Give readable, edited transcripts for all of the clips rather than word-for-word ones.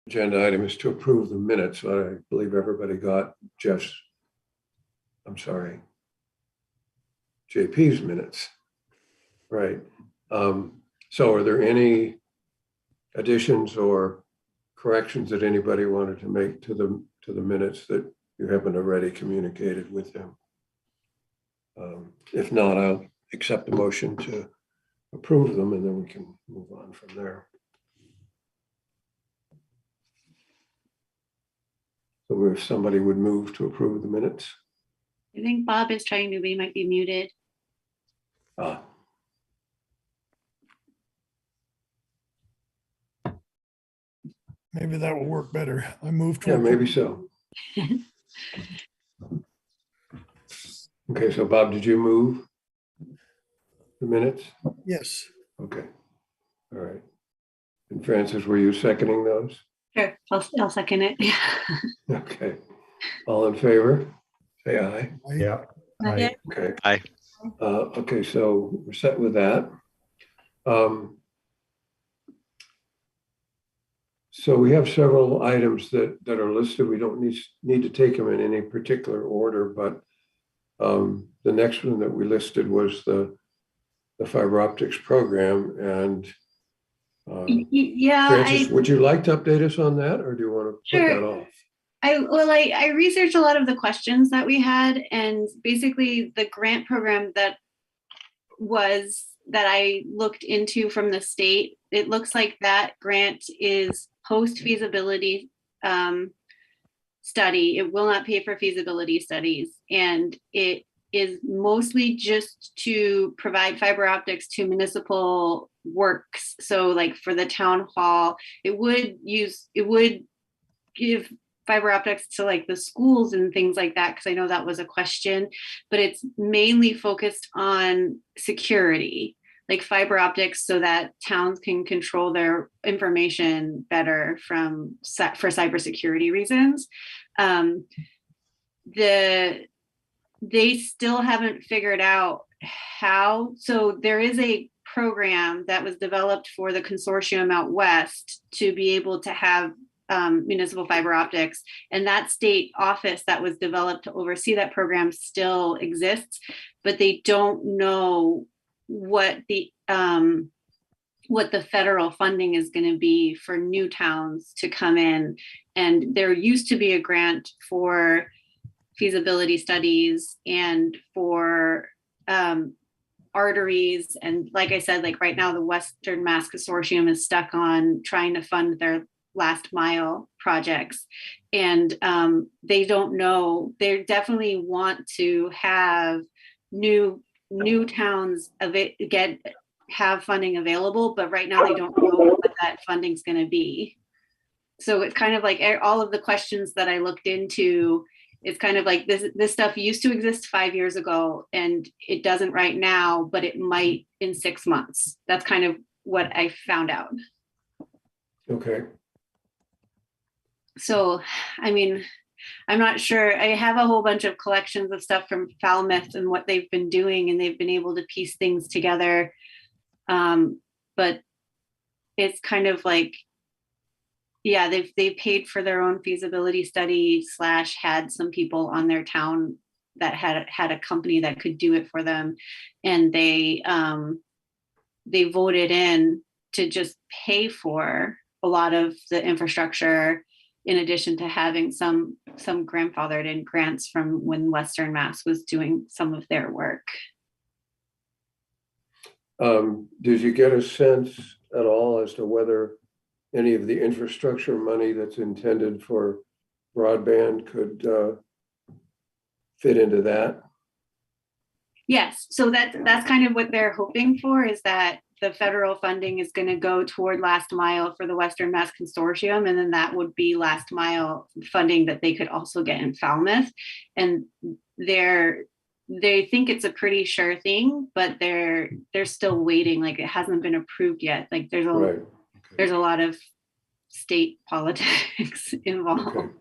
Agenda item is to approve the minutes. I believe everybody got JP's minutes. Right. So are there any additions or corrections that anybody wanted to make to the minutes that you haven't already communicated with them? If not, I'll accept the motion to approve them and then we can move on from there. So if somebody would move to approve the minutes. I think Bob is trying to be, might be muted. Maybe that will work better. I moved to. Yeah, maybe so. Okay, so Bob, did you move the minutes? Yes. Okay, all right. And Francis, were you seconding those? Sure, I'll second it. Okay, all in favor? Say aye. Yeah. Aye. Okay. Aye. Okay, so we're set with that. So we have several items that are listed. We don't need to take them in any particular order, but the next one that we listed was the fiber optics program. And yeah, Francis, would you like to update us on that, or do you want to put that off? I researched a lot of the questions that we had, and basically the grant program that I looked into from the state, it looks like that grant is post feasibility study. It will not pay for feasibility studies, and it is mostly just to provide fiber optics to municipal works. So like for the town hall, it would give fiber optics to like the schools and things like that, because I know that was a question, but it's mainly focused on security, like fiber optics, so that towns can control their information better for cybersecurity reasons. They still haven't figured out how. So there is a program that was developed for the consortium out west to be able to have municipal fiber optics, and that state office that was developed to oversee that program still exists, but they don't know what the federal funding is going to be for new towns to come in. And there used to be a grant for feasibility studies and for arteries, and like I said, like right now the Western Mass Consortium is stuck on trying to fund their last mile projects, and they don't know. They definitely want to have new towns have funding available, but right now they don't know what that funding is going to be. So it's kind of like all of the questions that I looked into, it's kind of like this stuff used to exist 5 years ago and it doesn't right now, but it might in 6 months. That's kind of what I found out. Okay. So, I mean, I'm not sure. I have a whole bunch of collections of stuff from Falmouth and what they've been doing, and they've been able to piece things together. But it's kind of like, yeah, they've paid for their own feasibility study / had some people on their town that had a company that could do it for them, and they voted in to just pay for a lot of the infrastructure, in addition to having some grandfathered in grants from when Western Mass was doing some of their work. Did you get a sense at all as to whether any of the infrastructure money that's intended for broadband could fit into that? Yes, so that's kind of what they're hoping for, is that the federal funding is going to go toward last mile for the Western Mass Consortium, and then that would be last mile funding that they could also get in Falmouth. And they think it's a pretty sure thing, but they're still waiting. Like it hasn't been approved yet. Like there's a lot of state politics involved.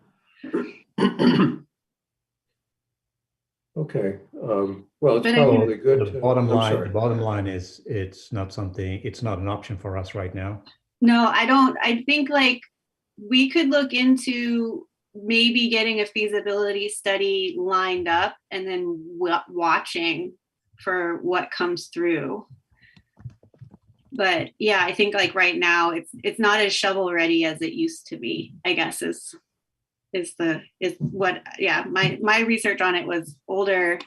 Okay. Okay. Well, it's probably good. The bottom line is it's not an option for us right now. No, I don't. I think like we could look into maybe getting a feasibility study lined up and then watching for what comes through. But yeah, I think like right now it's not as shovel ready as it used to be, I guess is what, yeah, my research on it was older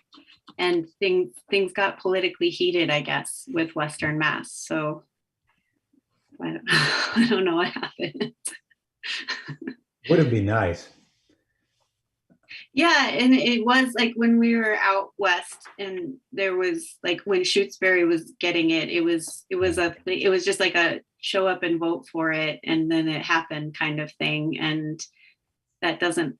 and things got politically heated, I guess, with Western Mass. So I don't know what happened. Would it be nice? Yeah, and it was like when we were out west, and there was like when Shutesbury was getting it, it was just like a show up and vote for it, and then it happened kind of thing, and it doesn't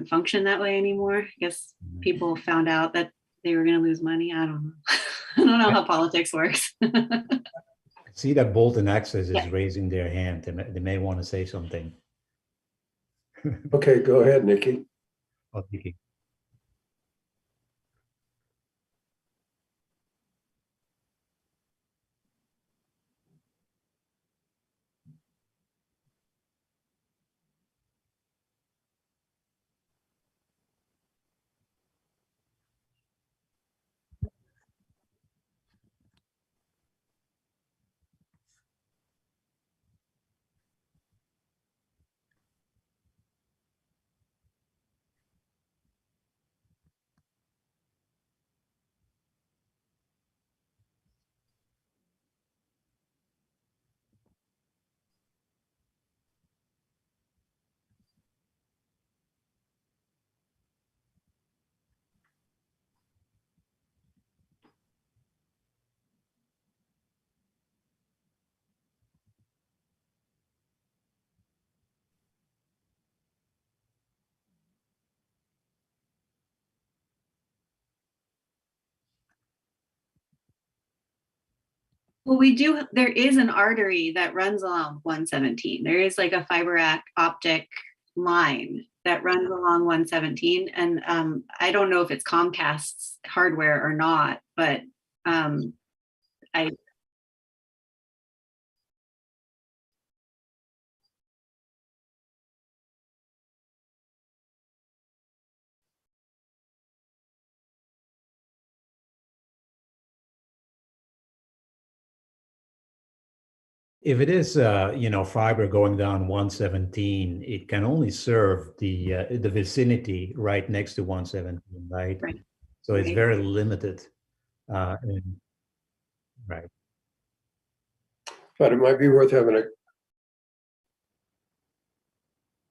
function that way anymore. I guess people found out that they were going to lose money. I don't know. I don't know how politics works. See that Bolton Access is Yeah. raising their hand. They may want to say something. Okay, go ahead, Nikki. Oh, Nikki. Well, there is an artery that runs along 117. There is like a fiber optic line that runs along 117. And I don't know if it's Comcast's hardware or not, but If it is, fiber going down 117, it can only serve the vicinity right next to 117, right? Right. So it's Right. very limited. Right. But it might be worth having a,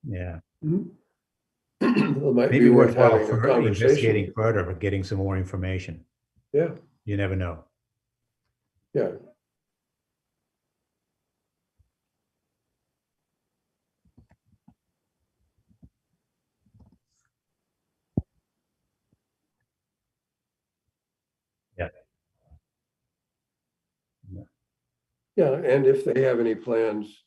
Yeah. it might Maybe be worth worthwhile having a for conversation. investigating further, for getting some more information. Yeah, You never know. yeah. Yeah. Yeah, and if they have any plans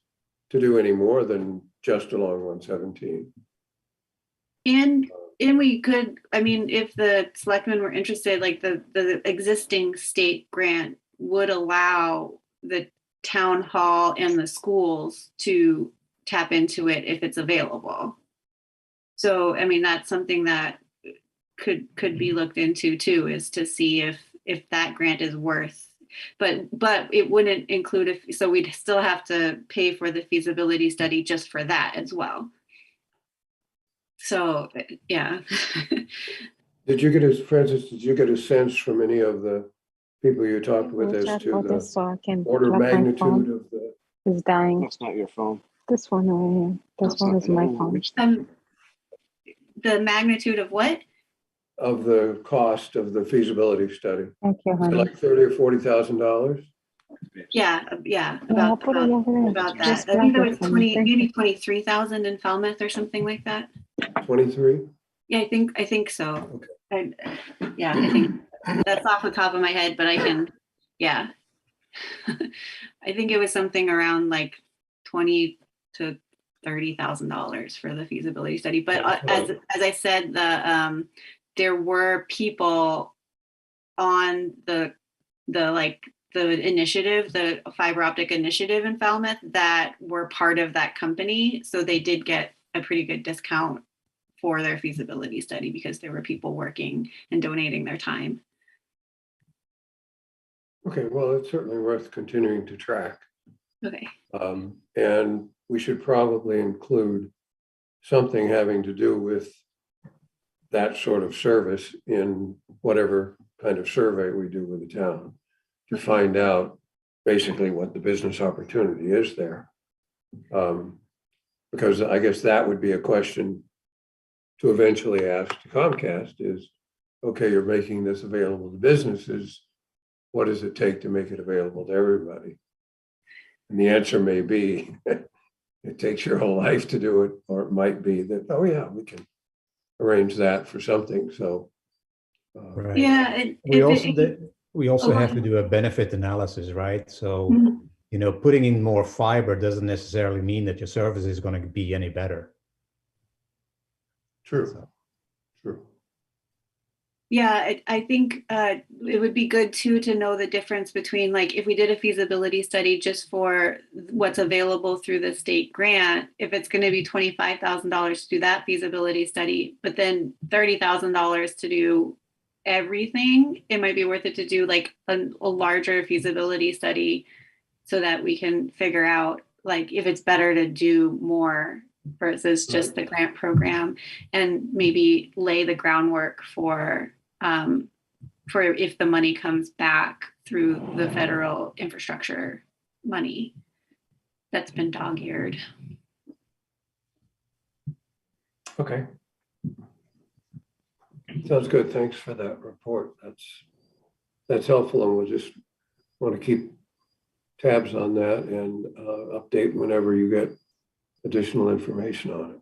to do any more than just along 117. And we could, I mean, if the selectmen were interested, like the existing state grant would allow the town hall and the schools to tap into it if it's available. So, I mean, that's something that could be looked into too, is to see if that grant is worth. But it wouldn't include so we'd still have to pay for the feasibility study just for that as well. So, yeah. Francis, did you get a sense from any of the people you talked with as to the order of magnitude of the? Is dying. That's not your phone. This one right here. This one is my phone. The magnitude of what? Of the cost of the feasibility study? Thank you, Is it honey. like $30,000 or $40,000? Yeah, I'll put it over there. about that. Just I think there grab was it for me. Thank you. maybe 23,000 in Falmouth or something like that. 23? Yeah, I think so. Okay. I think that's off the top of my head, but I can, yeah. I think it was something around like $20,000 to $30,000 for the feasibility study. But as I said, there were people on the like initiative, the fiber optic initiative in Falmouth, that were part of that company. So they did get a pretty good discount for their feasibility study because there were people working and donating their time. Okay, well, it's certainly worth continuing to track. Okay. And we should probably include something having to do with that sort of service in whatever kind of survey we do with the town to find out basically what the business opportunity is there. Because I guess that would be a question to eventually ask to Comcast is, okay, you're making this available to businesses. What does it take to make it available to everybody? And the answer may be, it takes your whole life to do it, or it might be that, oh yeah, we can arrange that for something. So, Right. Yeah. We also Oh, have to do a benefit analysis, right? So, Mhm. you know, putting in more fiber doesn't necessarily mean that your service is going to be any better. true, So, true. Yeah, I think it would be good too to know the difference between, like, if we did a feasibility study just for what's available through the state grant, if it's going to be $25,000 to do that feasibility study, but then $30,000 to do everything, it might be worth it to do like a larger feasibility study so that we can figure out like if it's better to do more versus just the grant program, and maybe lay the groundwork for if the money comes back through the federal infrastructure money that's been dog-eared. Okay. Sounds good. Thanks for that report. That's helpful, and we'll just want to keep tabs on that and update whenever you get additional information on it.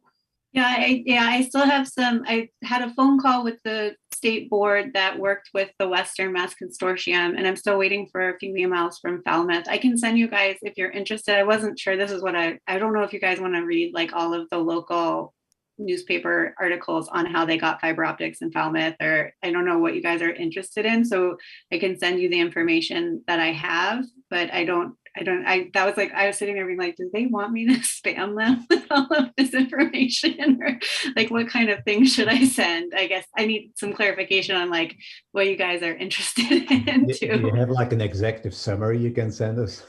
I still have some. I had a phone call with the state board that worked with the Western Mass Consortium, and I'm still waiting for a few emails from Falmouth. I can send you guys if you're interested. I wasn't sure. This is what I don't know if you guys want to read like all of the local newspaper articles on how they got fiber optics in Falmouth, or I don't know what you guys are interested in. So I can send you the information that I have, but that was like, I was sitting there being like, do they want me to spam them with all of this information? Or like, what kind of things should I send? I guess I need some clarification on like what you guys are interested in do you too. have like an executive summary you can send us?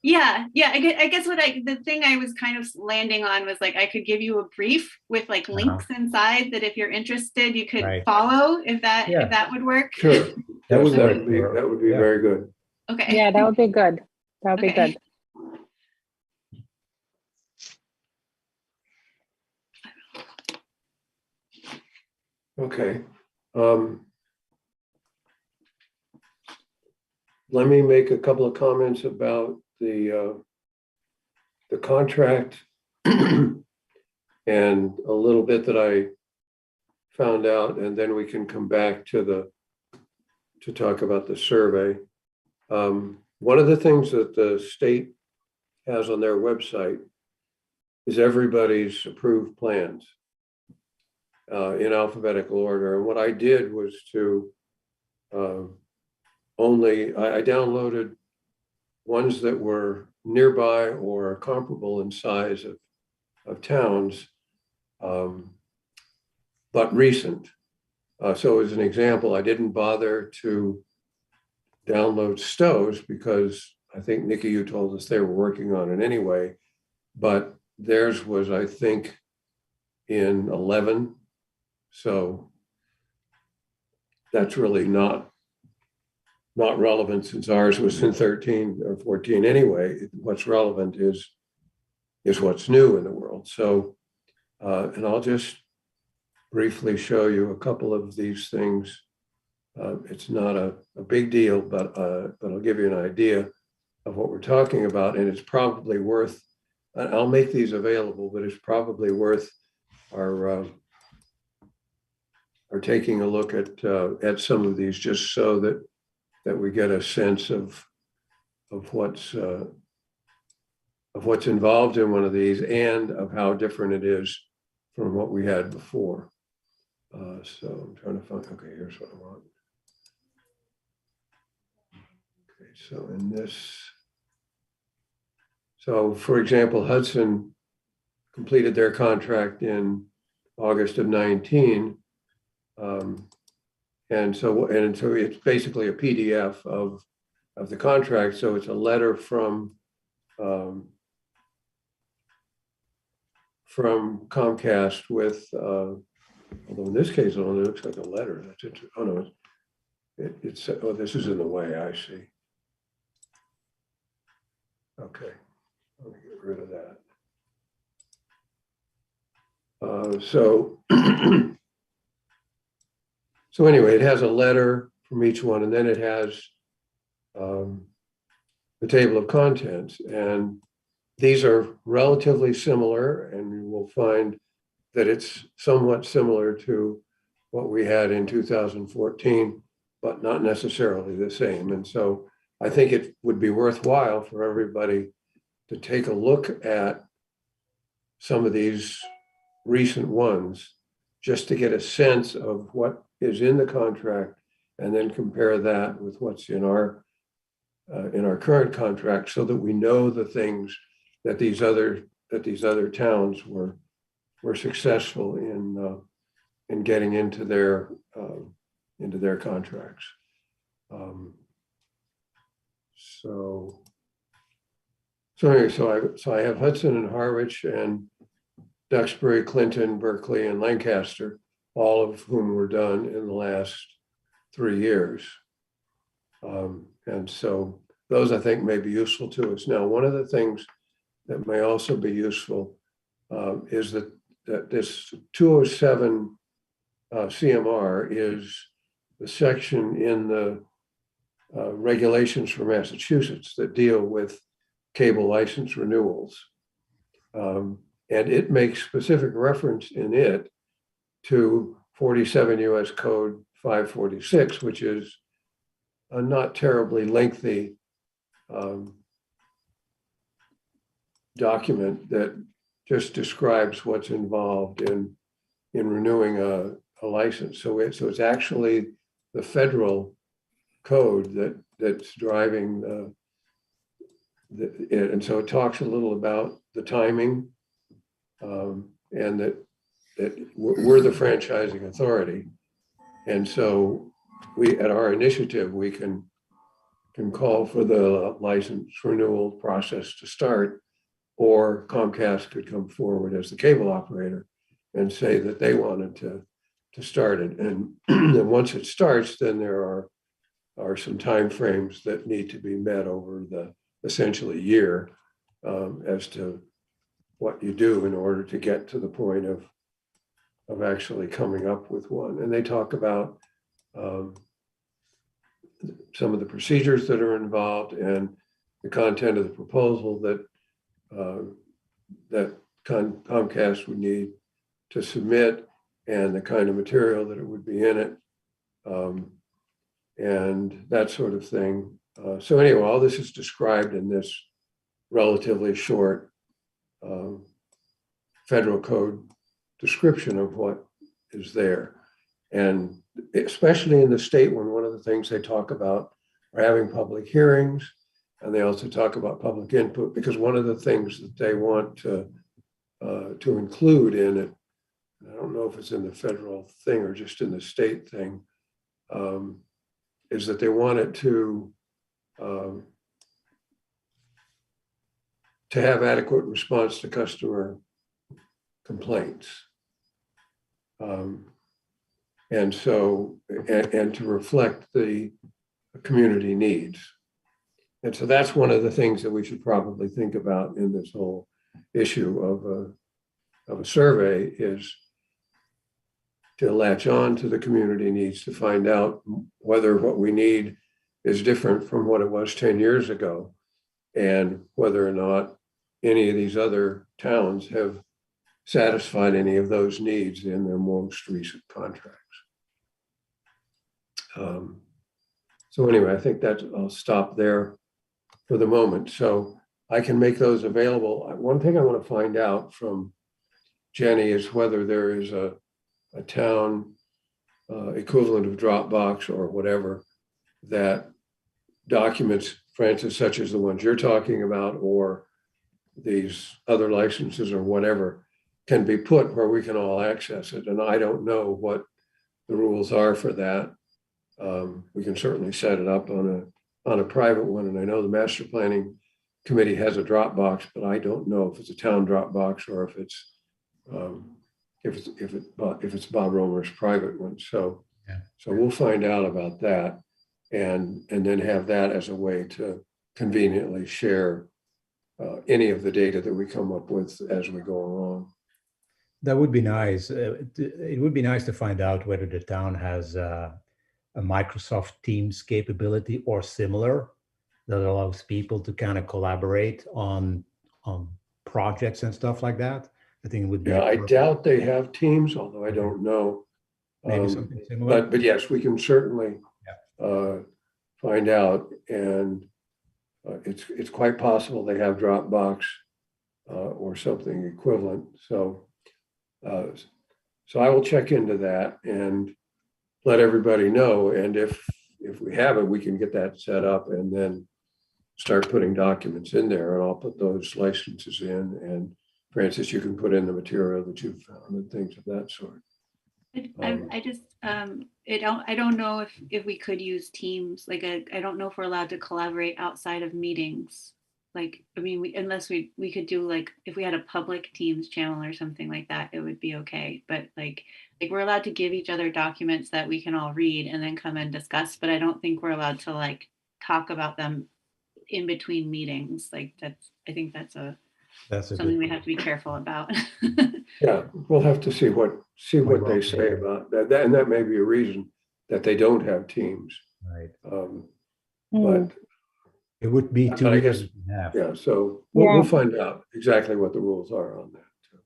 Yeah. I guess the thing I was kind of landing on was like, I could give you a brief with like links inside that if you're interested, you could follow if that would work. Sure. That Yes, would that would be very good. Okay. Yeah, that would be good. That would be Okay. good. Okay. Let me make a couple of comments about the contract and a little bit that I found out, and then we can come back to talk about the survey. One of the things that the state has on their website is everybody's approved plans in alphabetical order. And what I did was to I downloaded ones that were nearby or comparable in size of towns, but recent. So as an example, I didn't bother to download Stowe's because I think, Nikki, you told us they were working on it anyway, but theirs was, I think, in 11. So that's really not relevant since ours was in 13 or 14 anyway. What's relevant is what's new in the world. So, and I'll just briefly show you a couple of these things. It's not a big deal, but I'll give you an idea of what we're talking about. And it's probably worth, I'll make these available, but it's probably worth our taking a look at some of these just so that we get a sense of what's involved in one of these and of how different it is from what we had before. So I'm trying to find, okay, here's what I want. So in this, so for example, Hudson completed their contract in August of 19. And so it's basically a PDF of the contract. So it's a letter from Comcast with, although in this case, it only looks like a letter. That's interesting. Oh no, it's oh, this is in the way, I see. Okay, let me get rid of that. So anyway, it has a letter from each one, and then it has the table of contents, and these are relatively similar, and you will find that it's somewhat similar to what we had in 2014, but not necessarily the same. And so I think it would be worthwhile for everybody to take a look at some of these recent ones, just to get a sense of what is in the contract, and then compare that with what's in our current contract, so that we know the things that these other towns were successful in getting into their contracts. So anyway, so I have Hudson and Harwich and Duxbury, Clinton, Berkeley, and Lancaster, all of whom were done in the last 3 years. And so those, I think, may be useful to us. Now, one of the things that may also be useful is that this 207 CMR is the section in the regulations for Massachusetts that deal with cable license renewals. And it makes specific reference in it to 47 US Code 546, which is a not terribly lengthy document that just describes what's involved in renewing a license. So it's actually the federal code that's driving it. And so it talks a little about the timing, and that we're the franchising authority. And so we, at our initiative, we can call for the license renewal process to start, or Comcast could come forward as the cable operator and say that they wanted to start it. And then once it starts, then there are some timeframes that need to be met over the essentially year, as to what you do in order to get to the point of actually coming up with one. And they talk about some of the procedures that are involved and the content of the proposal that Comcast would need to submit, and the kind of material that it would be in it, and that sort of thing. So anyway, all this is described in this relatively short federal code description of what is there. And especially in the state, when one of the things they talk about are having public hearings, and they also talk about public input, because one of the things that they want to include in it, I don't know if it's in the federal thing or just in the state thing, is that they want it to have adequate response to customer complaints. And so, and to reflect the community needs. And so that's one of the things that we should probably think about in this whole issue of a survey, is to latch on to the community needs, to find out whether what we need is different from what it was 10 years ago, and whether or not any of these other towns have satisfied any of those needs in their most recent contracts. So anyway, I think that I'll stop there for the moment. So I can make those available. One thing I want to find out from Jenny is whether there is a town equivalent of Dropbox or whatever that documents Francis, such as the ones you're talking about, or these other licenses or whatever, can be put where we can all access it. And I don't know what the rules are for that. We can certainly set it up on a private one. And I know the master planning committee has a Dropbox, but I don't know if it's a town Dropbox or if it's Bob Romer's private one. So, Yeah. so we'll find out about that, and then have that as a way to conveniently share any of the data that we come up with as we go along. That would be nice. It would be nice to find out whether the town has a Microsoft Teams capability or similar that allows people to kind of collaborate on projects and stuff like that. I think it would be Yeah, I doubt they have Teams, although I don't know. maybe something similar. But yes, we can certainly find out, and it's quite possible they have Dropbox or something equivalent. So I will check into that and let everybody know. And if we have it, we can get that set up and then start putting documents in there. And I'll put those licenses in. And Francis, you can put in the material that you've found and things of that sort. I don't know if we could use Teams. Like, I don't know if we're allowed to collaborate outside of meetings. Like, I mean, unless we could do, like, if we had a public Teams channel or something like that, it would be okay. But like we're allowed to give each other documents that we can all read and then come and discuss. But I don't think we're allowed to like talk about them in between meetings. Like I think that's something we have to be careful about. Yeah, we'll have to see what they say about that. And that may be a reason that they don't have Teams. Right. But it would be but too I guess, easy to have. yeah, so we'll find out exactly what the rules are on that too.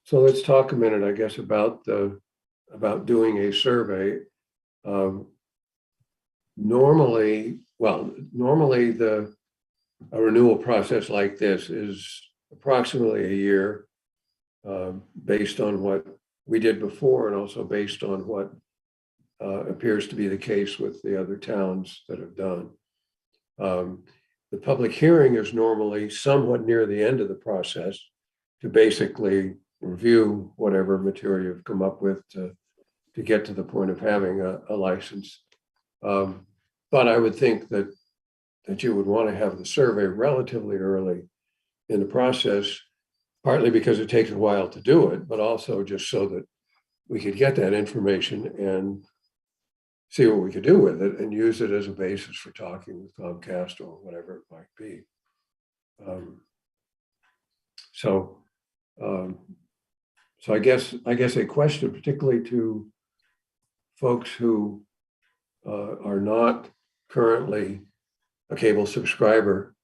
So let's talk a minute, I guess, about doing a survey. Normally a renewal process like this is approximately a year, based on what we did before and also based on what appears to be the case with the other towns that have done. The public hearing is normally somewhat near the end of the process to basically review whatever material you've come up with to get to the point of having a license. But I would think that you would want to have the survey relatively early in the process, partly because it takes a while to do it, but also just so that we could get that information and see what we could do with it and use it as a basis for talking with Comcast or whatever it might be. So I guess a question, particularly to folks who are not currently a cable subscriber,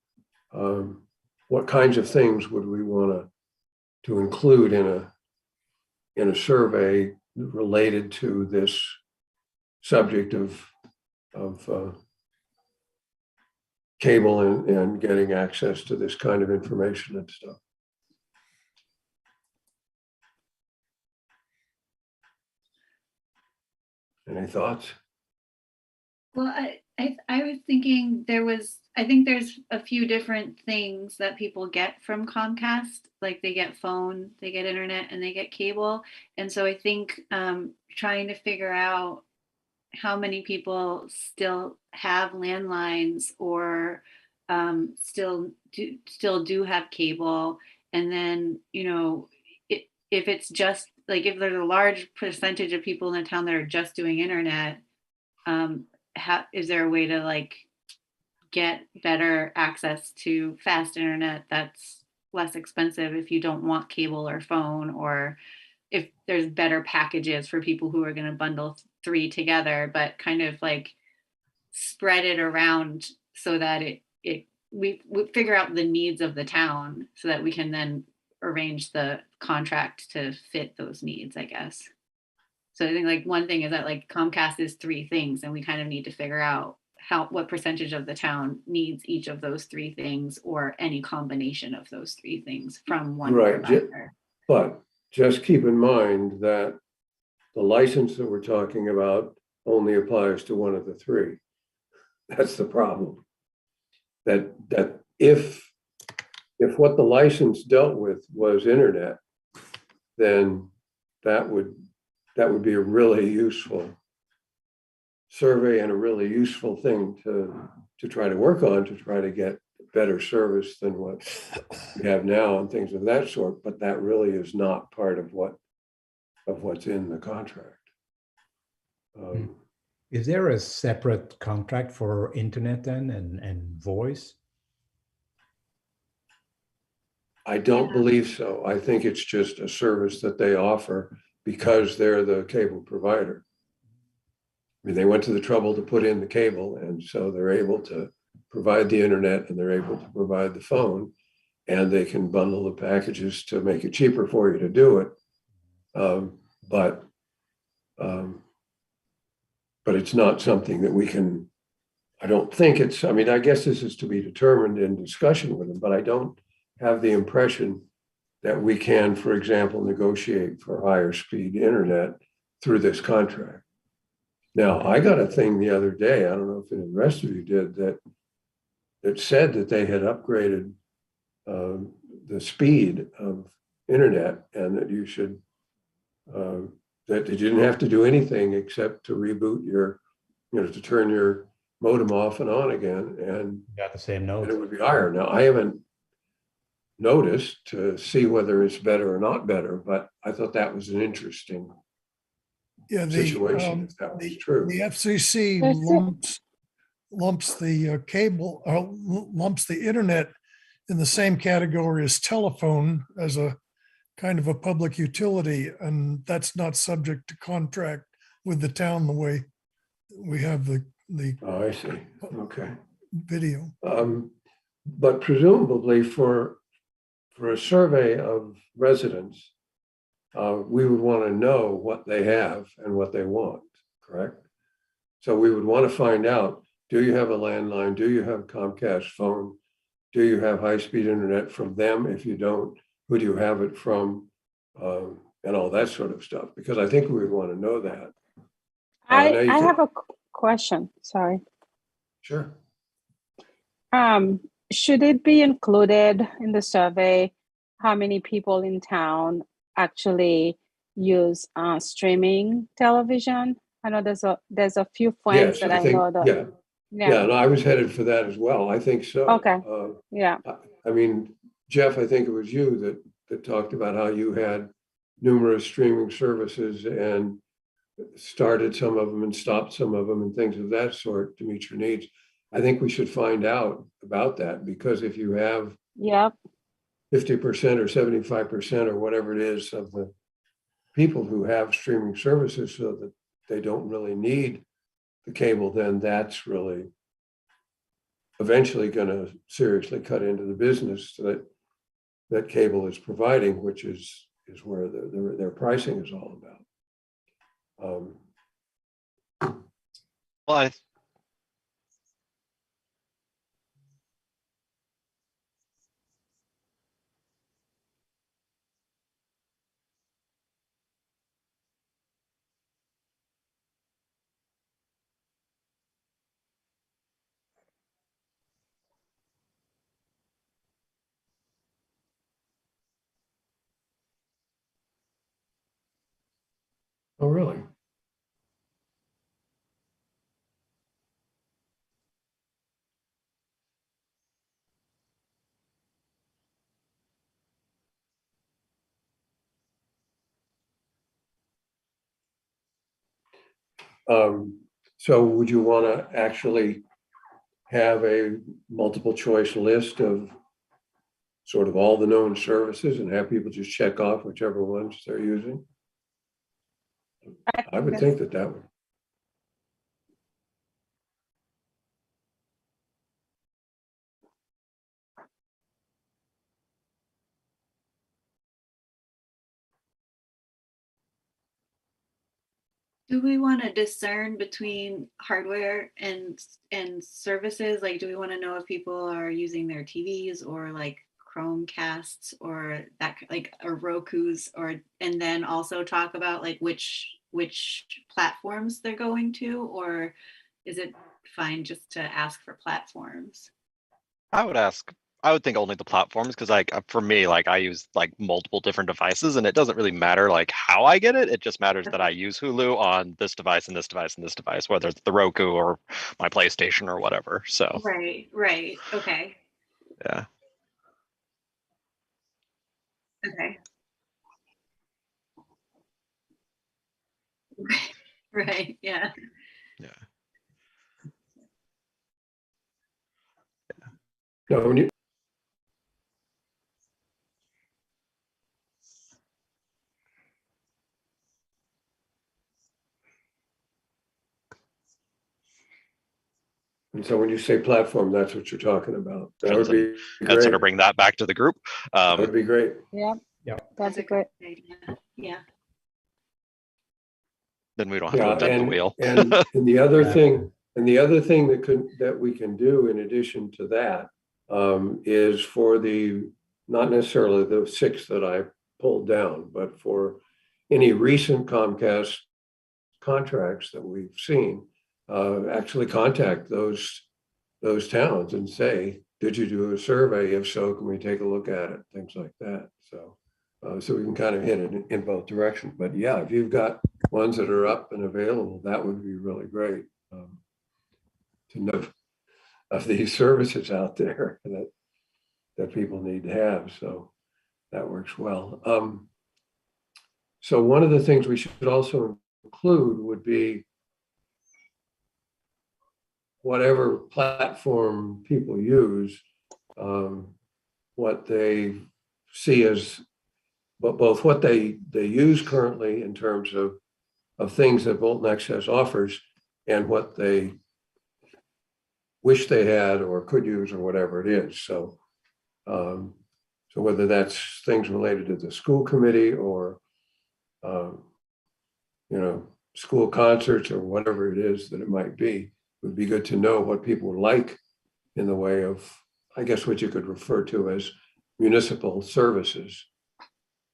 what kinds of things would we want to include in a survey related to this subject of cable and getting access to this kind of information and stuff? Any thoughts? Well, I was thinking I think there's a few different things that people get from Comcast. Like they get phone, they get internet, and they get cable. And so I think trying to figure out how many people still have landlines or still do have cable. And then, if it's just like, if there's a large percentage of people in the town that are just doing internet, is there a way to like get better access to fast internet that's less expensive if you don't want cable or phone, or if there's better packages for people who are going to bundle three together, but kind of like spread it around so that we figure out the needs of the town so that we can then arrange the contract to fit those needs, I guess. So I think like one thing is that like Comcast is three things and we kind of need to figure out what percentage of the town needs each of those three things or any combination of those three things from one Right, provider. but just keep in mind that the license that we're talking about only applies to one of the three. That's the problem. That if what the license dealt with was internet, then that would be a really useful survey and a really useful thing to try to work on, to try to get better service than what we have now and things of that sort. But that really is not part of what's in the contract. Is there a separate contract for internet then and voice? I don't believe so. I think it's just a service that they offer because they're the cable provider. I mean, they went to the trouble to put in the cable, and so they're able to provide the internet and they're able to provide the phone, and they can bundle the packages to make it cheaper for you to do it. But it's not something that we can, I don't think it's, I mean, I guess this is to be determined in discussion with them, but I don't have the impression that we can, for example, negotiate for higher speed internet through this contract. Now, I got a thing the other day, I don't know if the rest of you did, that said that they had upgraded the speed of internet and that you should, that you didn't have to do anything except to reboot your, to turn your modem off and on again, and Got the same it note. would be higher. Now, I haven't noticed to see whether it's better or not better, but I thought that was an interesting situation if that was true. The FCC That's it. lumps the cable, lumps the internet in the same category as telephone as a kind of a public utility, and that's not subject to contract with the town the way we have the Oh, I see. Okay. video. But presumably for a survey of residents, we would want to know what they have and what they want, correct? So we would want to find out, do you have a landline? Do you have Comcast phone? Do you have high-speed internet from them? If you don't, who do you have it from? And all that sort of stuff, because I think we would want to know that. I now you have can- a question, sorry. Sure. Should it be included in the survey how many people in town actually use streaming television? I know there's a few friends Yes, that I I think, know that. yeah, no, I was headed for that as well. I think so. Okay. Yeah. I mean, Jeff, I think it was you that talked about how you had numerous streaming services and started some of them and stopped some of them and things of that sort to meet your needs. I think we should find out about that, because if you have Yep. 50% or 75% or whatever it is of the people who have streaming services so that they don't really need the cable, then that's really eventually going to seriously cut into the business that cable is providing, which is where their pricing is all about. Well, Oh, really? So would you want to actually have a multiple choice list of sort of all the known services and have people just check off whichever ones they're using? I would think that would. Do we want to discern between hardware and services? Like, do we want to know if people are using their TVs or like Chromecasts or that like or Roku's, or and then also talk about like which platforms they're going to, or is it fine just to ask for platforms? I would ask, I would think only the platforms, because like for me, like I use like multiple different devices and it doesn't really matter like how I get it. It just matters that I use Hulu on this device and this device and this device, whether it's the Roku or my PlayStation or whatever. So Right, right. Okay, yeah. okay. Right, yeah. Yeah. No, when you, and so when you say platform, that's what you're talking about. That would be great. Consider bring that back to the group. That would be great. Yeah, Yeah. that's a a great. good idea. Yeah. Then we don't have to Yeah, invent the wheel. and the other Yeah. thing, that we can do in addition to that is for the, not necessarily the 6 that I pulled down, but for any recent Comcast contracts that we've seen, actually contact those towns and say, did you do a survey? If so, can we take a look at it? Things like that. So we can kind of hit it in both directions. But yeah, if you've got ones that are up and available, that would be really great to know of these services out there that people need to have. So that works well. So one of the things we should also include would be whatever platform people use, what they see as, but both what they use currently in terms of things that Bolton Access offers and what they wish they had or could use or whatever it is. So, so whether that's things related to the school committee or, school concerts or whatever it is that it might be, it would be good to know what people like in the way of, I guess, what you could refer to as municipal services.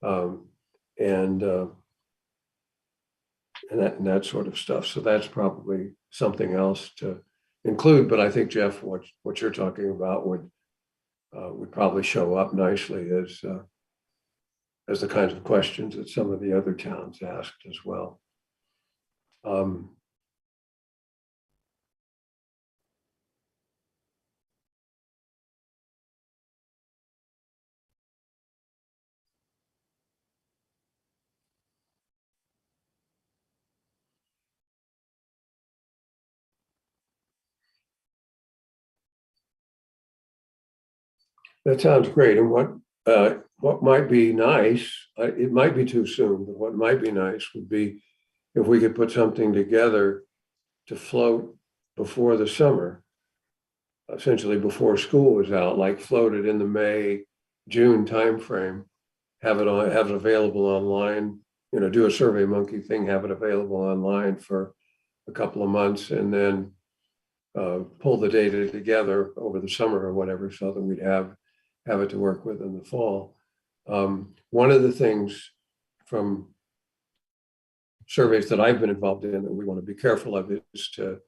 And that sort of stuff. So that's probably something else to include. But I think, Jeff, what you're talking about would probably show up nicely as the kinds of questions that some of the other towns asked as well. That sounds great. And what might be nice, it might be too soon, but what might be nice would be if we could put something together to float before the summer, essentially before school was out, like floated in the May, June timeframe, have it available online, do a Survey Monkey thing, have it available online for a couple of months, and then pull the data together over the summer or whatever, so that we'd have it to work with in the fall. One of the things from surveys that I've been involved in that we want to be careful of is to,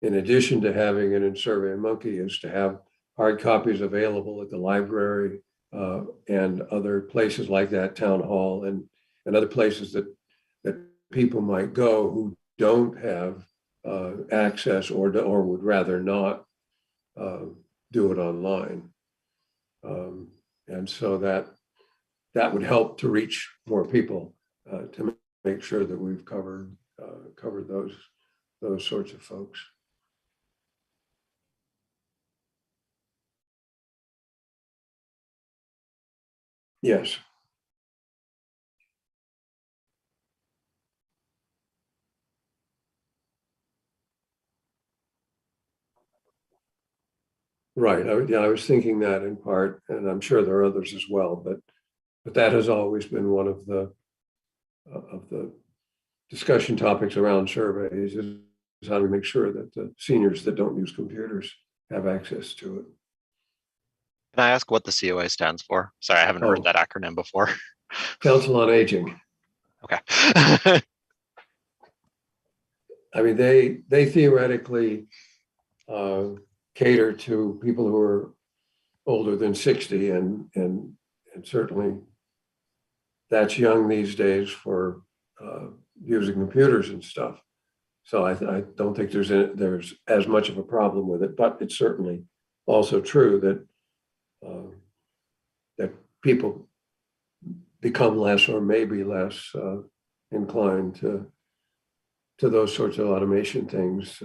in addition to having it in Survey Monkey, is to have hard copies available at the library and other places like that, town hall, and other places that people might go who don't have access or would rather not do it online. And so that would help to reach more people to make sure that we've covered those sorts of folks. Yes. Right. I was thinking that in part, and I'm sure there are others as well, but that has always been one of the discussion topics around surveys is how do we make sure that the seniors that don't use computers have access to it. Can I ask what the COA stands for? Sorry, I haven't heard Oh. that acronym before. Council on Aging. Okay. I mean, they theoretically cater to people who are older than 60, and certainly that's young these days for using computers and stuff. So I don't think there's as much of a problem with it, but it's certainly also true that that people become less or maybe less inclined to those sorts of automation things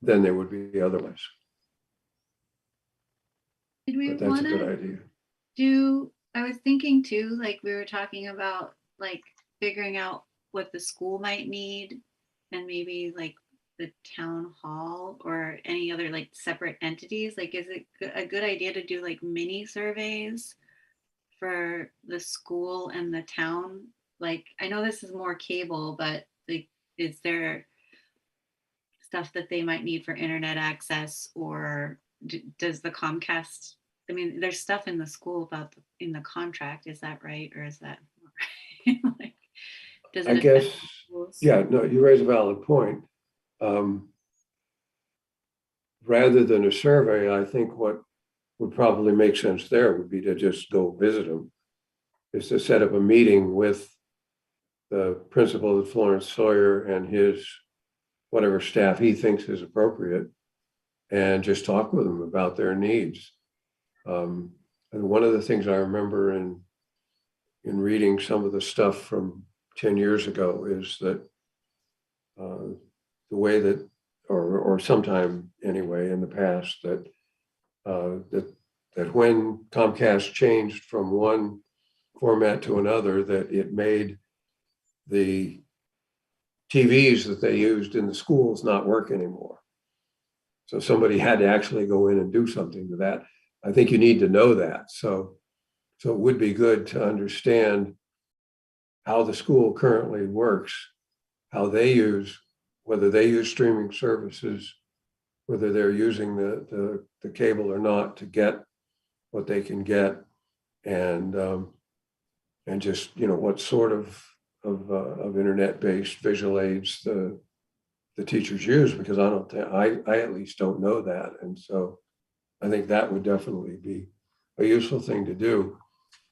than they would be otherwise. Did we But that's a want good to idea. do, I was thinking too, like we were talking about like figuring out what the school might need and maybe like the town hall or any other like separate entities. Like, is it a good idea to do like mini surveys for the school and the town? Like, I know this is more cable, but like, is there stuff that they might need for internet access, or does the Comcast, I mean, there's stuff in the school about in the contract, is that right? Or is that like, does it I affect guess, the schools? yeah, no, you raise a valid point. Rather than a survey, I think what would probably make sense there would be to just go visit them, is to set up a meeting with the principal at Florence Sawyer and his whatever staff he thinks is appropriate, and just talk with them about their needs. And one of the things I remember in reading some of the stuff from 10 years ago is that the way that, or sometime anyway in the past, that that when Comcast changed from one format to another, that it made the TVs that they used in the schools not work anymore. So somebody had to actually go in and do something to that. I think you need to know that. So it would be good to understand how the school currently works, how they use, whether they use streaming services, whether they're using the cable or not to get what they can get, and just, you know, what sort of internet-based visual aids the teachers use, because I don't think, I at least don't know that. And so I think that would definitely be a useful thing to do.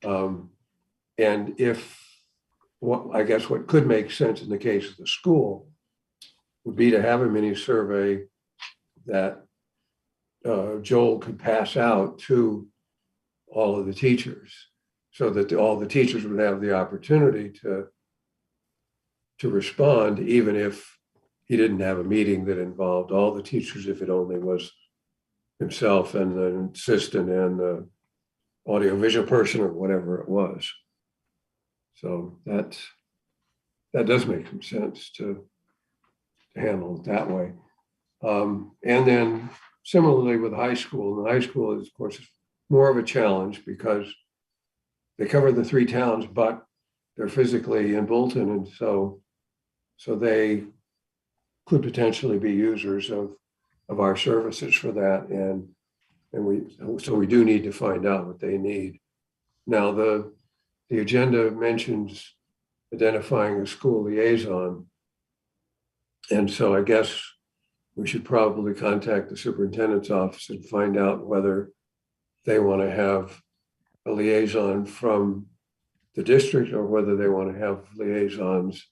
And I guess what could make sense in the case of the school would be to have a mini survey that Joel could pass out to all of the teachers, so that all the teachers would have the opportunity to respond, even if he didn't have a meeting that involved all the teachers, if it only was himself and the assistant and the audiovisual person or whatever it was. So that does make some sense to handle it that way. And then similarly with high school, and high school is of course more of a challenge because they cover the 3 towns, but they're physically in Bolton, and so they could potentially be users of our services for that, and we do need to find out what they need. Now the agenda mentions identifying a school liaison, and so I guess we should probably contact the superintendent's office and find out whether they want to have a liaison from the district or whether they want to have liaisons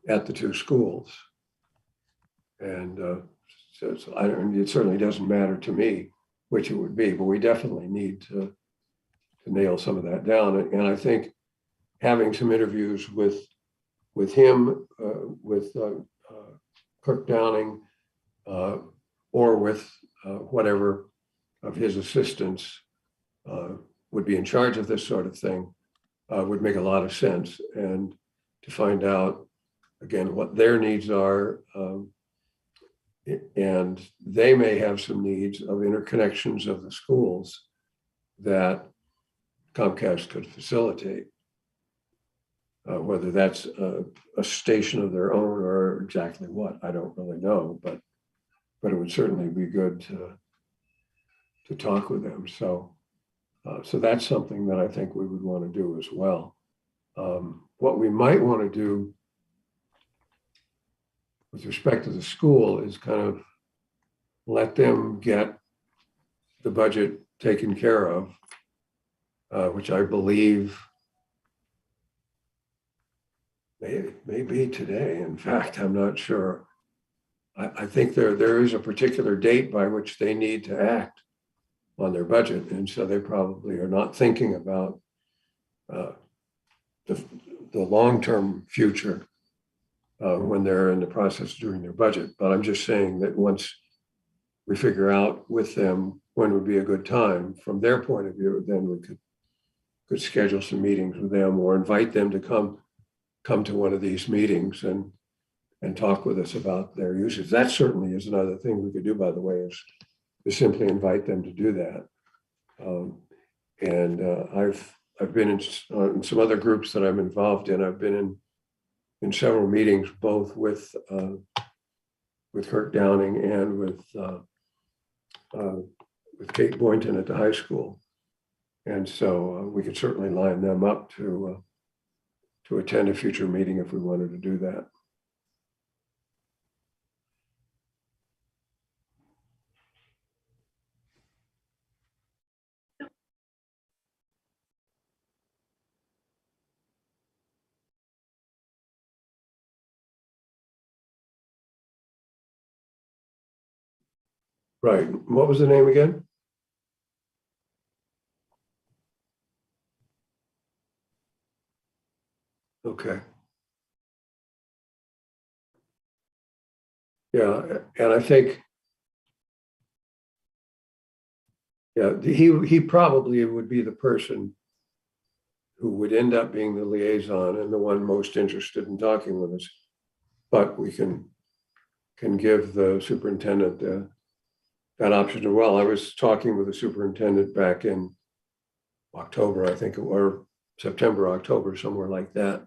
at the 2 schools. And so it certainly doesn't matter to me which it would be, but we definitely need to nail some of that down. And I think having some interviews with him, with Kirk Downing, or with whatever of his assistants would be in charge of this sort of thing, would make a lot of sense. And to find out, again, what their needs are, and they may have some needs of interconnections of the schools that Comcast could facilitate. Whether that's a station of their own or exactly what, I don't really know, but it would certainly be good to talk with them. So that's something that I think we would want to do as well. What we might want to do with respect to the school is kind of let them get the budget taken care of, which I believe may be today. In fact, I'm not sure. I think there is a particular date by which they need to act on their budget. And so they probably are not thinking about the long-term future when they're in the process of doing their budget. But I'm just saying that once we figure out with them when would be a good time from their point of view, then we could schedule some meetings with them or invite them to come to one of these meetings and talk with us about their uses. That certainly is another thing we could do, by the way, is to simply invite them to do that. I've been in some other groups that I'm involved in. I've been in several meetings, both with Kirk Downing and with Kate Boynton at the high school. And so we could certainly line them up to attend a future meeting if we wanted to do that. Right. What was the name again? Okay. Yeah, and I think, yeah, he probably would be the person who would end up being the liaison and the one most interested in talking with us. But we can give the superintendent that option as well. I was talking with the superintendent back in October, I think, or September, October, somewhere like that,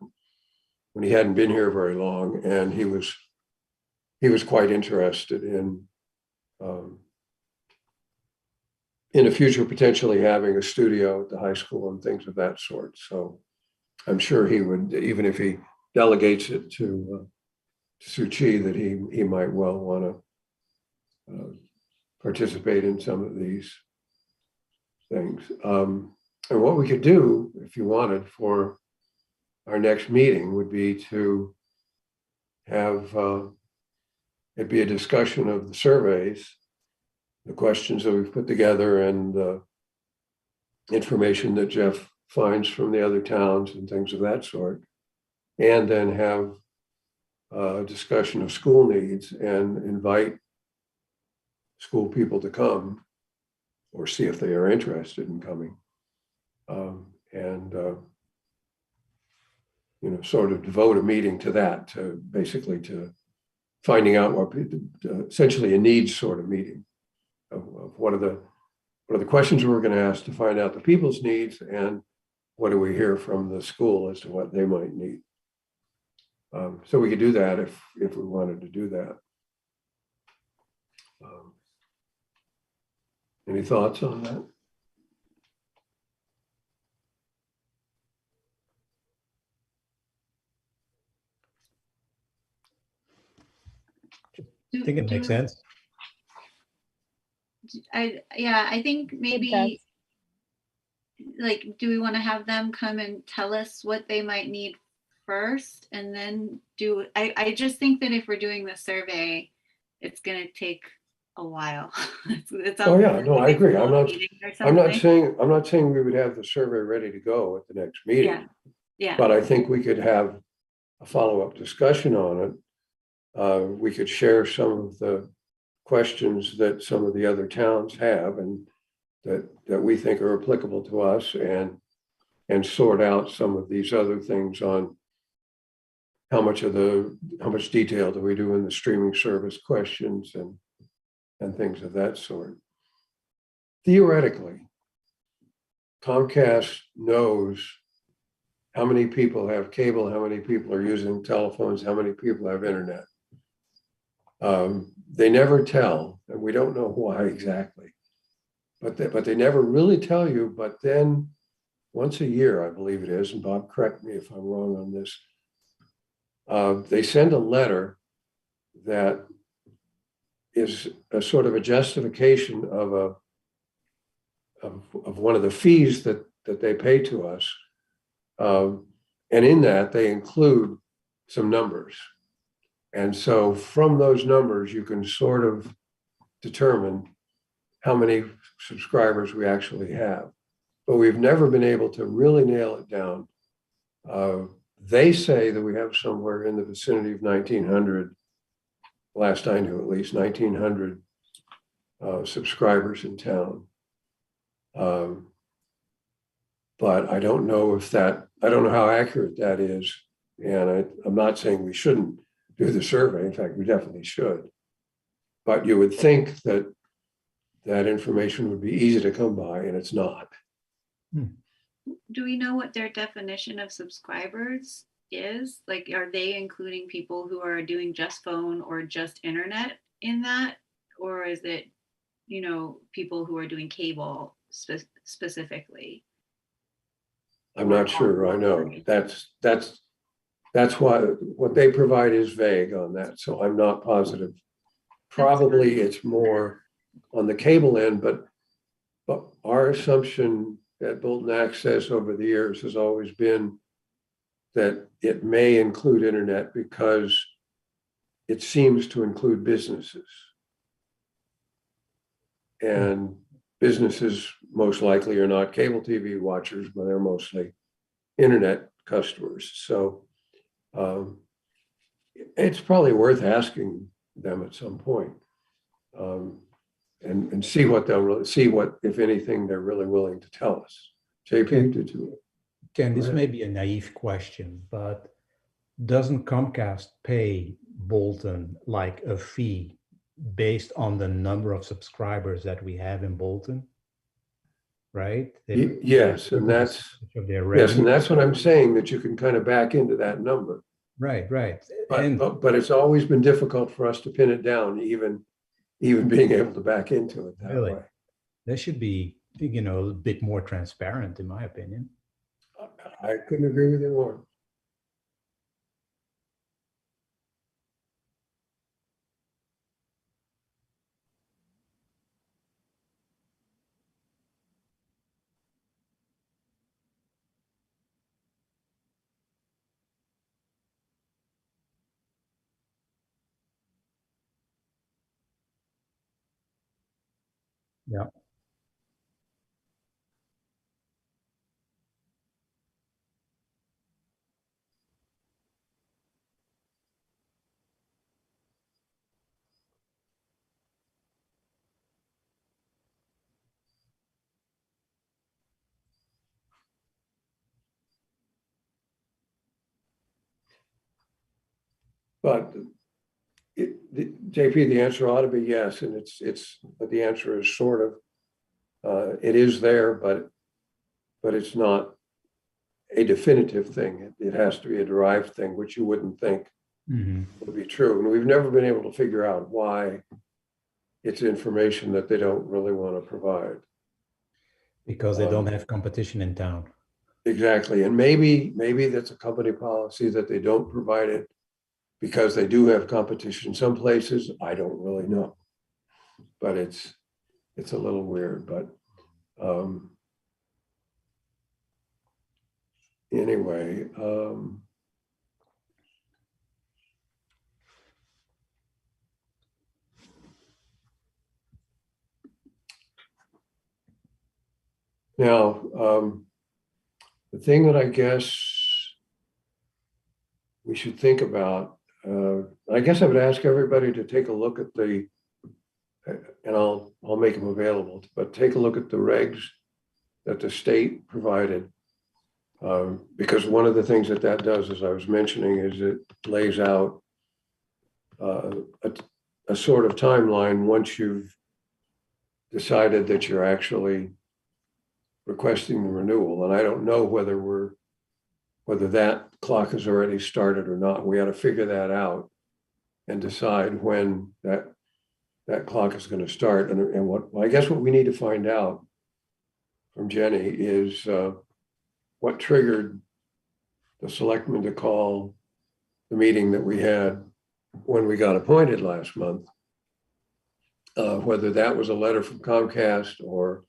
when he hadn't been here very long, and he was quite interested in the future potentially having a studio at the high school and things of that sort. So I'm sure he would, even if he delegates it to Suu Kyi, that he might well want to participate in some of these things. And what we could do, if you wanted, for our next meeting would be to have it be a discussion of the surveys, the questions that we've put together, and the information that Jeff finds from the other towns and things of that sort, and then have a discussion of school needs and invite school people to come or see if they are interested in coming, and sort of devote a meeting to that, to basically to finding out what essentially a needs sort of meeting of what are the questions we're going to ask to find out the people's needs, and what do we hear from the school as to what they might need. So we could do that if we wanted to do that. Any thoughts on that? I think it makes sense. I think maybe, like, do we want to have them come and tell us what they might need first, and then I just think that if we're doing the survey, it's going to take a while. Oh yeah, no, I agree. I'm not saying. saying we would have the survey ready to go at the next meeting. Yeah. But I think we could have a follow-up discussion on it. We could share some of the questions that some of the other towns have and that we think are applicable to us, and sort out some of these other things on how much detail do we do in the streaming service questions and things of that sort. Theoretically, Comcast knows how many people have cable, how many people are using telephones, how many people have internet. They never tell, and we don't know why exactly, but they never really tell you. But then once a year, I believe it is, and Bob, correct me if I'm wrong on this, they send a letter that is a sort of a justification of one of the fees that they pay to us. And in that, they include some numbers. And so from those numbers, you can sort of determine how many subscribers we actually have. But we've never been able to really nail it down. They say that we have somewhere in the vicinity of 1,900, last I knew at least, 1,900 subscribers in town. But I don't know I don't know how accurate that is. And I'm not saying we shouldn't do the survey. In fact, we definitely should. But you would think that that information would be easy to come by, and it's not. Do we know what their definition of subscribers is? Like, are they including people who are doing just phone or just internet in that? Or is it, people who are doing cable specifically? I'm not sure. I know that's why what they provide is vague on that. So I'm not positive. Probably it's more on the cable end, but our assumption at Bolton Access over the years has always been that it may include internet because it seems to include businesses. And businesses most likely are not cable TV watchers, but they're mostly internet customers. So it's probably worth asking them at some point, and see what if anything, they're really willing to tell us. JP, did you? Ken, this may be a naive question, but doesn't Comcast pay Bolton like a fee based on the number of subscribers that we have in Bolton? Right? Yes, and that's what I'm saying, that you can kind of back into that number. Right. But it's always been difficult for us to pin it down, even being able to back into it that way. That should be, a bit more transparent, in my opinion. I couldn't agree with you more. Yeah. But JP, the answer ought to be yes, and but the answer is sort of, it is there, but it's not a definitive thing. It has to be a derived thing, which you wouldn't think would be true. And we've never been able to figure out why it's information that they don't really want to provide. Because they don't have competition in town. Exactly. And maybe that's a company policy that they don't provide it because they do have competition in some places. I don't really know. But it's a little weird. But anyway, now, the thing that I guess we should think about, I guess I would ask everybody to take a look at and I'll make them available, but take a look at the regs that the state provided. Because one of the things that does, as I was mentioning, is it lays out a sort of timeline once you've decided that you're actually requesting the renewal. And I don't know whether whether that clock has already started or not. We ought to figure that out and decide when that clock is going to start. And well, I guess what we need to find out from Jenny is what triggered the selectmen to call the meeting that we had when we got appointed last month. Whether that was a letter from Comcast or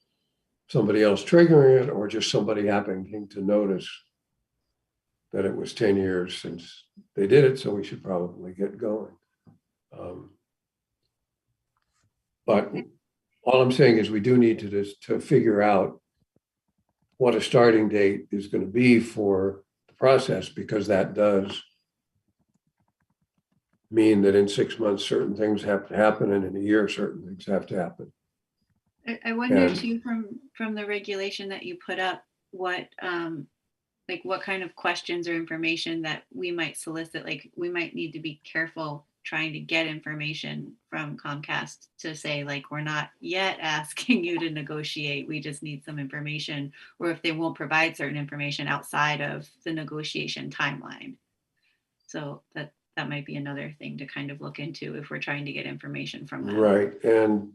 somebody else triggering it, or just somebody happening to notice that it was 10 years since they did it, so we should probably get going. But all I'm saying is we do need to figure out what a starting date is going to be for the process, because that does mean that in 6 months, certain things have to happen, and in a year, certain things have to happen. I wonder And- too, from the regulation that you put up, what what kind of questions or information that we might solicit. Like, we might need to be careful trying to get information from Comcast to say, like, we're not yet asking you to negotiate, we just need some information, or if they won't provide certain information outside of the negotiation timeline. So that might be another thing to kind of look into if we're trying to get information from them. Right, and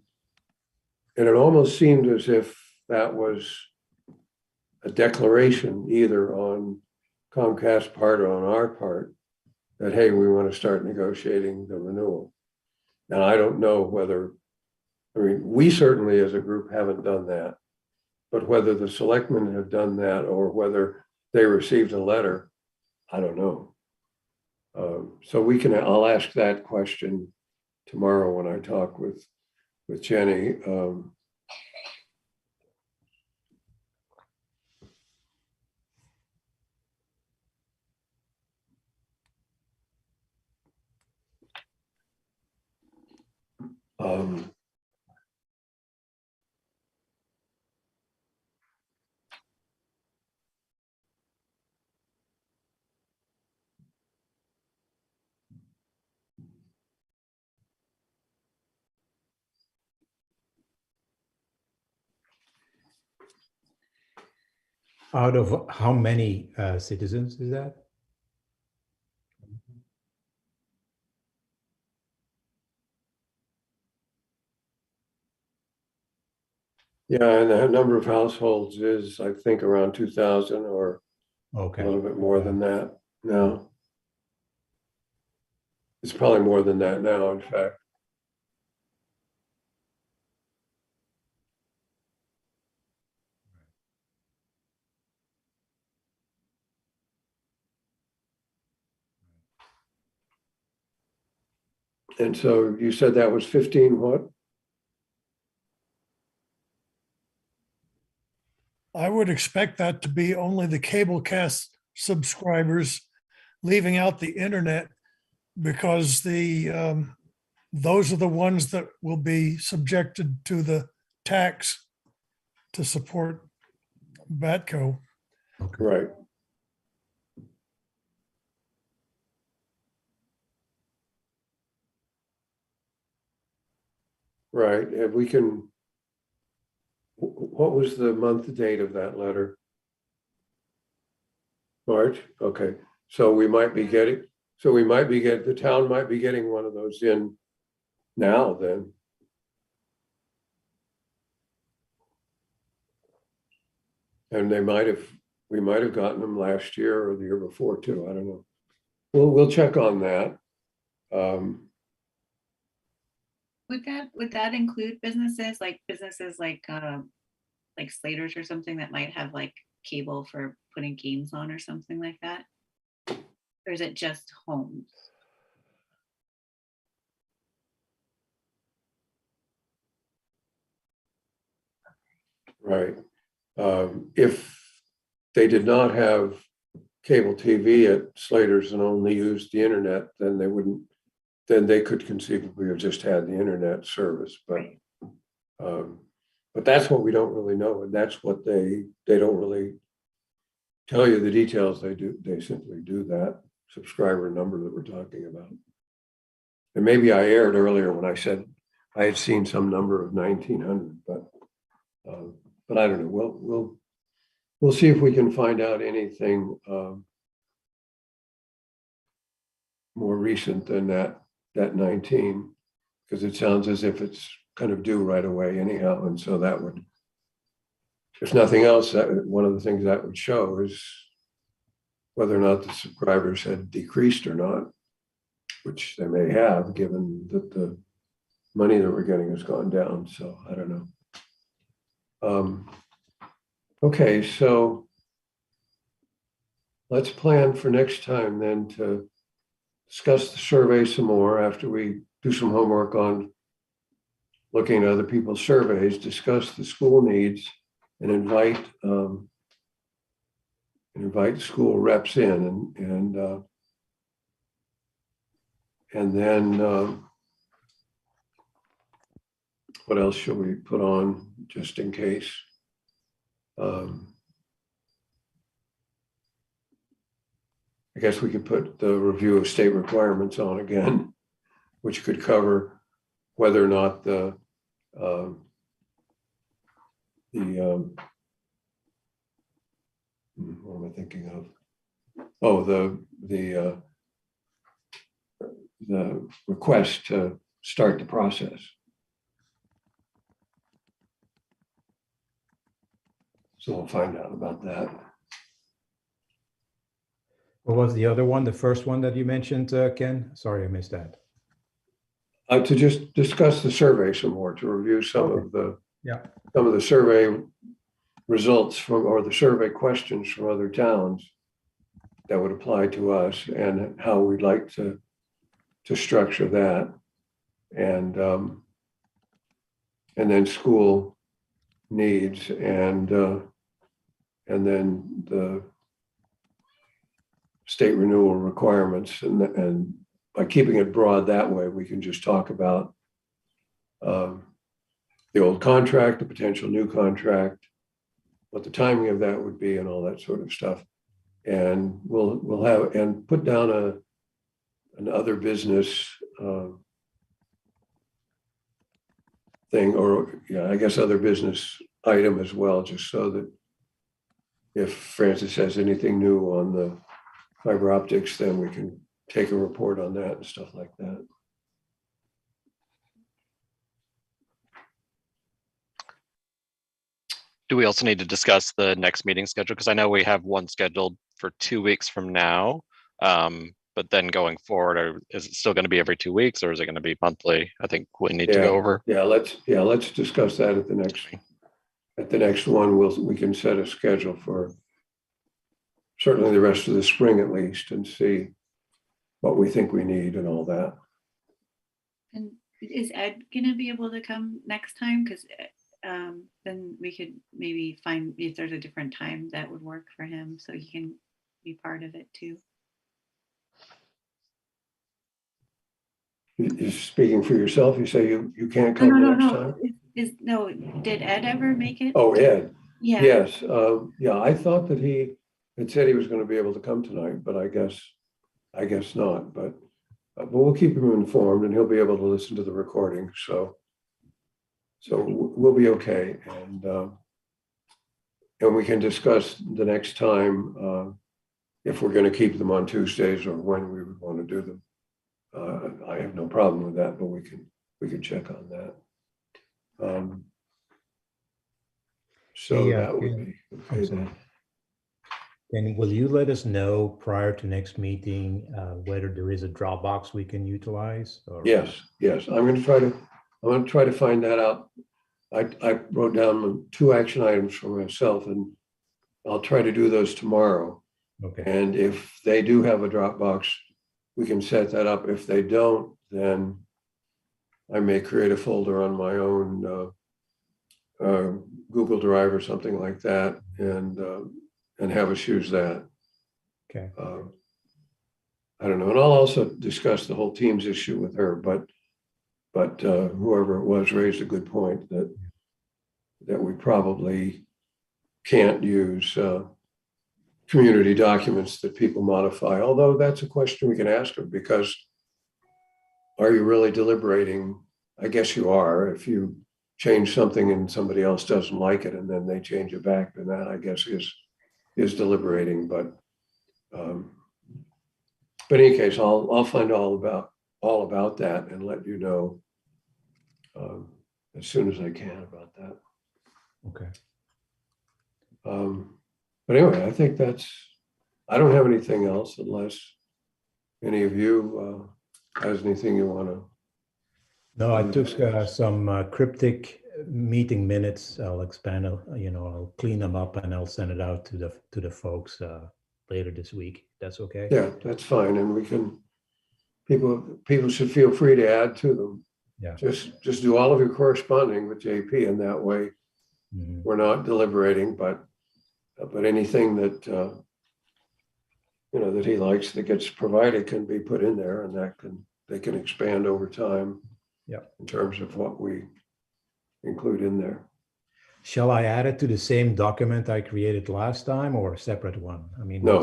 it almost seemed as if that was a declaration either on Comcast's part or on our part that, hey, we want to start negotiating the renewal. Now, I don't know whether, I mean, we certainly as a group haven't done that, but whether the selectmen have done that or whether they received a letter, I don't know. So I'll ask that question tomorrow when I talk with Jenny. Out of how many citizens is that? Yeah, and the number of households is, I think, around 2,000 or Okay. a little bit more than that now. It's probably more than that now, in fact. And so you said that was 15 what? I would expect that to be only the cablecast subscribers, leaving out the internet, because those are the ones that will be subjected to the tax to support Batco. Okay. Right. Right, if we can, what was the month date of that letter? March, okay, so we might be getting, the town might be getting one of those in now then. And we might have gotten them last year or the year before too, I don't know. We'll check on that. Would that include businesses like Slater's or something that might have like cable for putting games on or something like that? Or is it just homes? Right. If they did not have cable TV at Slater's and only used the internet, then they could conceivably have just had the internet service, but that's what we don't really know, and that's what they don't really tell you the details. They simply do that subscriber number that we're talking about. And maybe I erred earlier when I said I had seen some number of 1,900, but I don't know. We'll see if we can find out anything more recent than that 19, because it sounds as if it's kind of due right away anyhow. And so that would, if nothing else, that one of the things that would show is whether or not the subscribers had decreased or not, which they may have, given that the money that we're getting has gone down. So I don't know. Okay, so let's plan for next time then to discuss the survey some more after we do some homework on looking at other people's surveys, discuss the school needs, and invite school reps in, and then what else should we put on just in case? I guess we could put the review of state requirements on again, which could cover whether or not what am I thinking of? Oh, the request to start the process. So we'll find out about that. What was the other one? The first one that you mentioned, Ken? Sorry, I missed that. To just discuss the survey some more, to review some of the survey results from, or the survey questions from other towns that would apply to us, and how we'd like to structure that, and then school needs, and then the state renewal requirements, and by keeping it broad that way, we can just talk about the old contract, the potential new contract, what the timing of that would be, and all that sort of stuff. And we'll have, and put down an other business thing, or I guess other business item as well, just so that if Francis has anything new on the fiber optics, then we can take a report on that and stuff like that. Do we also need to discuss the next meeting schedule? Because I know we have one scheduled for 2 weeks from now, but then going forward, is it still going to be every 2 weeks, or is it going to be monthly? I think we need to go over. Let's discuss that at the next one. We can set a schedule for certainly the rest of the spring at least, and see what we think we need and all that. And is Ed gonna be able to come next time? Because then we could maybe find if there's a different time that would work for him, so he can be part of it too. You're speaking for yourself. You say you can't come next time? No, did Ed ever make it? Oh, Ed. Yeah. Yes. I thought that he had said he was going to be able to come tonight, but I guess not. But we'll keep him informed, and he'll be able to listen to the recording. So we'll be okay, and we can discuss the next time if we're going to keep them on Tuesdays or when we would want to do them. I have no problem with that, but we can check on that. That would be okay then. And will you let us know prior to next meeting whether there is a Dropbox we can utilize? Or... Yes. I'm going to try to find that out. I wrote down 2 action items for myself, and I'll try to do those tomorrow. Okay. And if they do have a Dropbox, we can set that up. If they don't, then I may create a folder on my own Google Drive or something like that, and have us use that. Okay. I don't know. And I'll also discuss the whole Teams issue with her, but whoever it was raised a good point that we probably can't use community documents that people modify, although that's a question we can ask them, because are you really deliberating? I guess you are. If you change something and somebody else doesn't like it and then they change it back, then that, I guess, is deliberating. But But in any case, I'll find all about that and let you know as soon as I can about that. Okay. But anyway, I think I don't have anything else unless any of you has anything you want to. No, I took some cryptic meeting minutes. I'll expand, I'll clean them up and I'll send it out to the folks later this week. That's okay? Yeah, that's fine. And we can, people should feel free to add to them. Yeah. Just do all of your corresponding with JP, and that way Mhm. we're not deliberating, but anything that, that he likes that gets provided can be put in there, and they can expand over time. Yeah. In terms of what we include in there. Shall I add it to the same document I created last time or a separate one? I mean, No,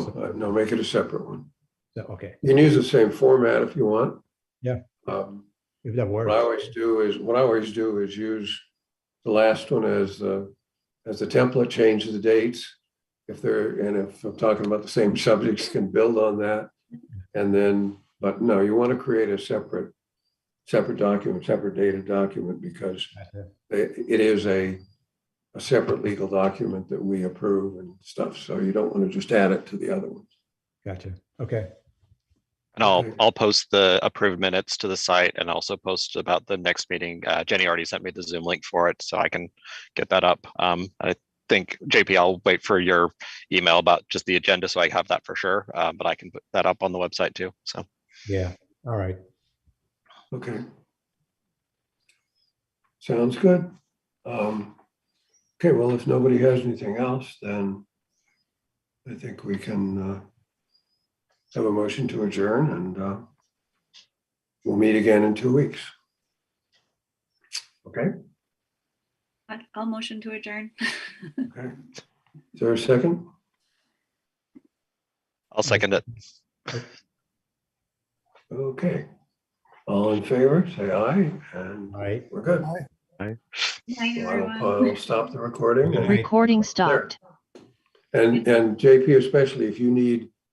make it a separate one. Okay. You can use the same format if you want. Yeah. If that works. What I always do is use the last one as the template, change the dates. If I'm talking about the same subjects, can build on that. And then, but no, you want to create a separate document, separate data document, because it is a separate legal document that we approve and stuff. So you don't want to just add it to the other ones. Gotcha. Okay. And I'll post the approved minutes to the site and also post about the next meeting. Jenny already sent me the Zoom link for it, so I can get that up. I think, JP, I'll wait for your email about just the agenda so I have that for sure. But I can put that up on the website too. So Yeah. All right. Okay. Sounds good. Okay, well, if nobody has anything else, then I think we can have a motion to adjourn, and we'll meet again in 2 weeks. Okay? I'll motion to adjourn. Okay. Is there a second? I'll second it. Okay. All in favor, say aye, and All right. we're good. Night, Well, everyone. I'll stop the recording. Good and- night. Recording stopped. And JP, especially if you need